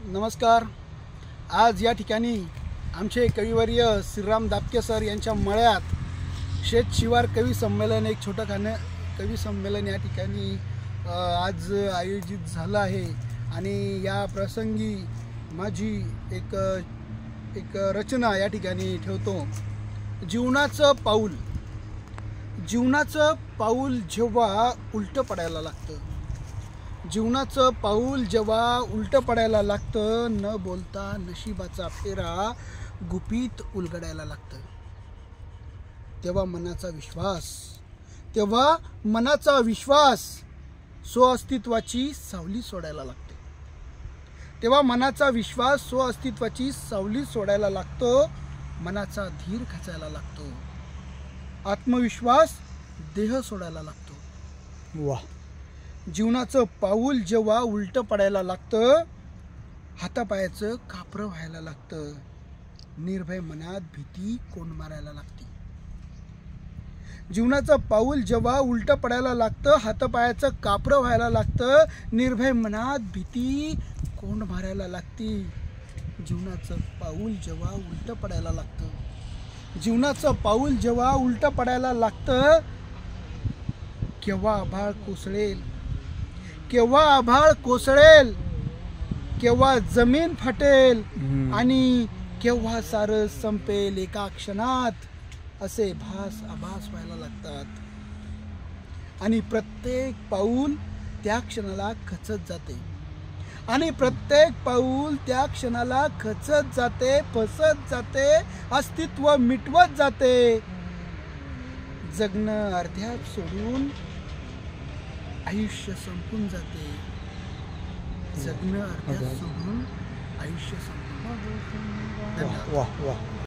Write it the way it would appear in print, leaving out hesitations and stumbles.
नमस्कार। आज या ठिकाणी आमचे कविवर्य श्रीराम दापके सर यांच्या मळ्यात शेत शिवार कवी संमेलन एक छोटं कवी संमेलन या ठिकाणी आज आयोजित झालं आहे। आणि या प्रसंगी माझी एक रचना या ठिकाणी ठेवतो। जीवनाचं पाऊल जेव्हा उलटं पडायला लागतं, जीवनाचं पाऊल जेव्हा उलटं पडायला लागतं, न बोलता नशिबाचा फेरा गुपित उलगडायला लागतं, तेव्हा मनाचा विश्वास स्वअस्तित्वाची सावली सोडायला लागते, तेव्हा मनाचा विश्वास स्वअस्तित्वाची सावली सोडायला लागतो, मनाचा धीर खचायला लागतो, आत्मविश्वास देह सोडायला लागतो। वाह। जीवनाचं पाऊल जेव्हा उलटं पडायला लागतं, हातापायाचं कापरं व्हायला लागतं, निर्भय मनात भीती कोंड मारायला लागते। जीवनाचं पाऊल जेव्हा उलटं पडायला लागतं, हातापायाचं कापरं व्हायला लागतं, निर्भय मनात भीती कोंड मारायला लागते। जीवनाचं पाऊल जेव्हा उलटं पडायला लागतं, जीवनाचं पाऊल जेव्हा उलटं पडायला लागतं, केव्हा आभाळ कोसळेल, केव्हा जमीन फाटेल आणि केव्हा सारं संपेल एका क्षणात, असे आभास व्हायला लागतात। आणि प्रत्येक पाऊल त्या क्षणाला खचत जाते, आणि प्रत्येक पाऊल त्या क्षणाला खचत जाते, फसत जाते, अस्तित्व मिटवत जाते। जगणं अर्ध्यात सोडून आयुष्य संपून जाते, जगणं अर्ध्यात सोडून आयुष्य संपून जाते। वाह वाह।